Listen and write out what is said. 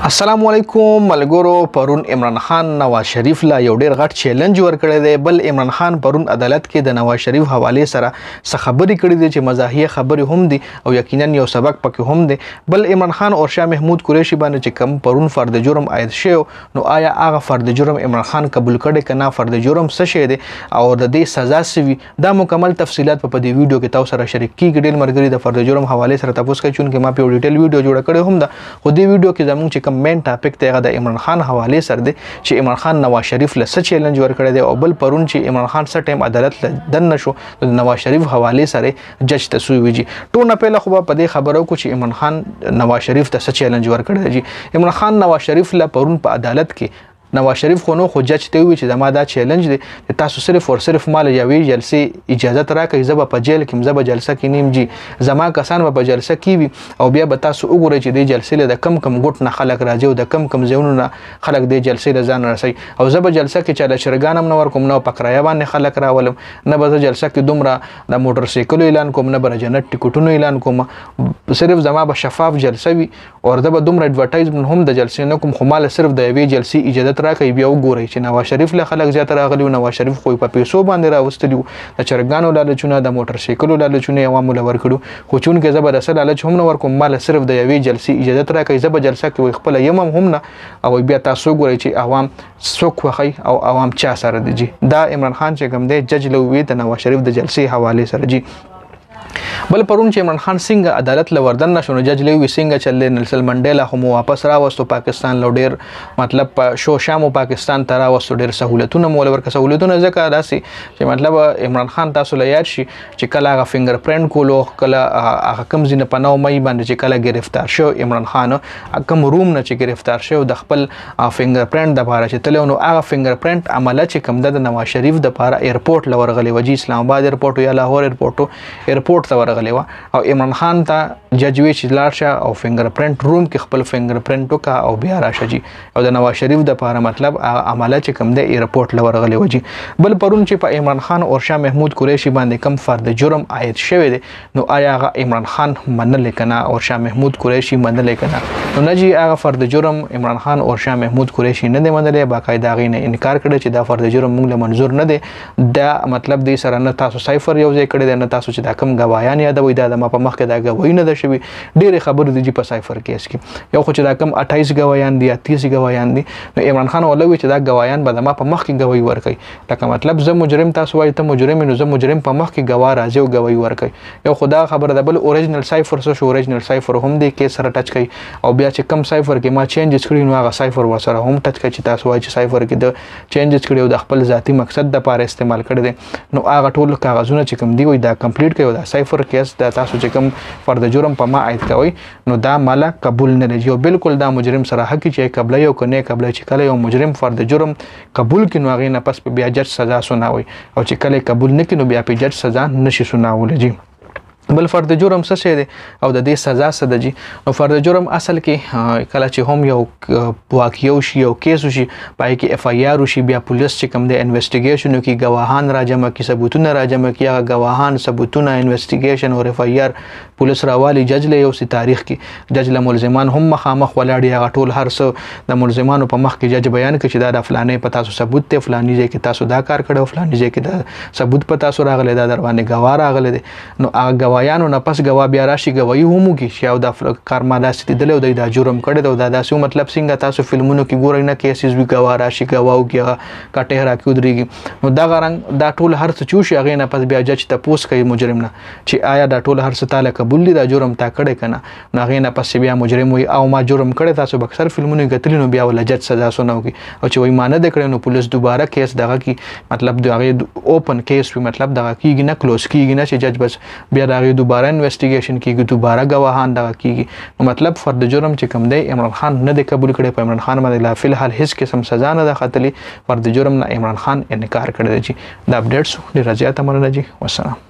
السلام علیکم ملګرو. پرون عمران خان نواز شریف لا یو ډیر غټ چیلنج ورکړی دی. بل عمران خان پرون عدالت کې د نواز شریف حواله سره څه خبرې کړې دي چې مزاحیه خبرې هم دي او یقینا یو سبق پکې هم دی. بل عمران خان او شاه محمود قریشي باندې چې کم پرون فرد جرم عاید شو، نو آیا هغه فرد جرم عمران خان قبول کړي کنه؟ فرد جرم څه شی دی او د دې سزا سوي؟ دا مکمل تفصيلات په دې ویډیو کې تاسو سره شریک کیږي. ډیر مرګري د فرد جرم حواله سره تاسو کوي چې ما په ډیټیل ویډیو جوړ کړی هم دا. خو دې ویډیو کې زموږ چې مین ټاپک ته د عمران خان حواله سره دی چې عمران خان نواز شریف له څه چیلنج ورکړی دی، او بل پرون چې عمران خان څه ټیم عدالت دن نشو د نواز شریف حواله سره جج ته سوی ویجی. ټول نه پهله خو په دې خبرو کو چې عمران خان نواز شریف ته څه چیلنج ورکړی دی. عمران خان نواز شریف له پرون په عدالت کې نواز شریف خو جج ته وی چې زما دا چیلنج دی، تاسو صرف او صرف مال یوې جلسې اجازه راکړئ، زه په جیل کې زه به جلسه کې نیم جی زما کسان په جلسه کې وي او بیا به تاسو وګورئ چې د جلسې له کم کم ګټ نه خلک راځي او د کم ځایونو نه خلک د جلسې له ځان رسي، او زه به جلسه کې چاله شرګانم نه ورکوم، نه په کرایه باندې خلک راولم، نه به جلسه کې دومره د موټر سایکل اعلان کوم، نه به جنت ټیکټونو اعلان کوم، صرف زما به شفاف جلسه وي او دا به دومره ایڈورټایزمنت هم د جلسې نه کوم، خو مال صرف د یوې جلسې اجازه راکړئ. بیا وګورئ چې نواز شریف له خلک زیات راغلی او نواز شریف خو په پیسو باندې راوستلی، د چرګانو لالچونه د موټر سایکلو لالچونه عوامو له ورکړو، خو چون کې زبر اصل لالچ هم نه ورکوم، مال صرف د یوې جلسې اجازه راکړئ، زه به جلسه کې خپل یم هم نه، او بیا تاسو وګورئ چې عوام څوک وخی او عوام چا سره دي. دا عمران خان چې کوم دی جج لوی د نواز شریف د جلسې حواله سره جی. بل پرون چې عمران خان څنګه عدالت لوردن نشو، نو جج لوی څنګه چلې نلسل منډیلا هم واپس راوستو پاکستان لو، ډیر مطلب په شو شامو پاکستان ته راوستو، ډیر سہولتونه مول ورکه سہولتونه ځکه راسي چې مطلب عمران خان تاسو له یاد شي چې کله هغه فنگر پرینټ کولو، کله هغه کم زینه په 9 مې باندې چې کله گرفتار شو عمران خان کم روم نه چې گرفتار شو د خپل فنگر پرینټ د لپاره چې تلو، نو هغه فنگر پرینټ عمله چې کم د نواز شریف د لپاره ایرپورټ لورغلی وجی اسلام آباد ایرپورټ یا لاهور ایرپورټ ته ورغلی و، او عمران خان ته جج وی چې لاړ شه او فنگر پرینټ روم کې خپل فنگر پرینټ وکا او بیا راشه جی، او د نواز شریف د لپاره مطلب عمله چې کم د ایرپورټ لورغلی وجی. بل پرون چې په عمران خان او شاه محمود قریشي باندې کم فرد جرم عاید شوی دی، نو آیا هغه عمران خان منل کنه او شاه محمود قریشي منل کنه؟ نو نه جی، هغه فرد جرم عمران خان او شاه محمود قریشي نه دی منل، باقاعده غي نه انکار کړی چې دا فرد جرم موږ له منظور نه دی. دا مطلب دی سره نه تاسو سایفر یو ځای کړی دی، نه تاسو چې دا کم گواهان یادوي، دا د ما په مخ کې دا گواهی نه ده شوی. ډېرې خبرې دي په سایفر کیس کې، یو خو چې دا کم 28 گواهان دي یا 30 گواهان دي، نو عمران خان ولوي چې دا گواهان به د ما په مخ کې گواهی ورکړي، لکه مطلب زه مجرم تاسو وایي ته مجرم، نو زه مجرم په مخ کې گواه راځي او گواهی ورکړي. یو خدا خبره ده. بل اوریجنل سایفر څه شو؟ اوریجنل سایفر هم دې کې سره ټچ کوي، او بیا چې کم سایفر کې ما چینجز کړی نو هغه سایفر ورسره هم ټچ کوي چې تاسو وایي چې سایفر کې د چینجز کړی او د خپل ذاتی مقصد د لپاره استعمال کړی دي، نو هغه ټول کاغذونه چې کم دی وي دا کمپلیټ کوي، دا سایفر کیس دا تاسو چې کم فرد جرم په ما عاید کوي نو دا مالا قبول نه لري، او بالکل دا مجرم سره حق چې قبل یو کنه قبل چې کله یو مجرم فرد جرم قبول کینو هغه نه پس بیا جج سزا سناوي، او چې کله قبول نه کینو بیا په جج سزا نشي سناول جی. بل فرد جرم څه شی دی او د دې سزا څه ده جی؟ نو فرد جرم اصل کې کله چې هم یو واقعیو شي یو کیس شي پای کې اف آی آر شي، بیا پولیس چې کوم د انویسټیګیشن کوي، گواهان راجمع کوي، ثبوتونه راجمع کوي، هغه گواهان ثبوتونه انویسټیګیشن او اف آی آر پولیس راوالي جج له یو سي تاریخ کې، جج له ملزمان هم مخامخ ولاړ، هغه ټول هر څه د ملزمانو په مخ کې جج بیان کوي چې دا د فلانه په تاسو ثبوت ته، فلاني ځای کې تاسو دا کار کړو، فلاني ځای کې دا ثبوت په تاسو راغلی، دا در باندې گواه راغلی دی، نو هغه گوايانو نه پس گواه بیا راشي گواہی هم کی چې او د کار مالاستی دل او د جرم کړي دا داسې مطلب څنګه تاسو فلمونو کې ګورئ نه کیسز وی گواه راشي گواو کې کټه را کې ودرېږي، نو دا غرنګ دا ټول هر څه چوشي هغه نه پس بیا جج ته پوس کوي مجرم نه چې آیا دا ټول هر څه تعالی قبول دي دا جرم تا کړي کنه، نو هغه نه پس بیا مجرم وي او ما جرم کړي، تاسو اکثر فلمونو کې کتلی، نو بیا ول جج سزا سنوږي، او چې وای مانه د کړي نو پولیس دوباره کیس دغه کی مطلب دغه اوپن کیس وی مطلب دغه کیږي نه کلوز کیږي نه چې جج بس بیا دغه دوباره انویسټیګیشن کیږي، دوباره گواهان دغه کیږي، نو مطلب فرد جرم چې کوم دی عمران خان نه دی قبول کړي، په عمران خان باندې لا فی الحال هیڅ قسم سزا نه ده خطلی، فرد جرم نه عمران خان انکار کړی دی. دا اپډیټس ډیر زیات مننه جی، والسلام.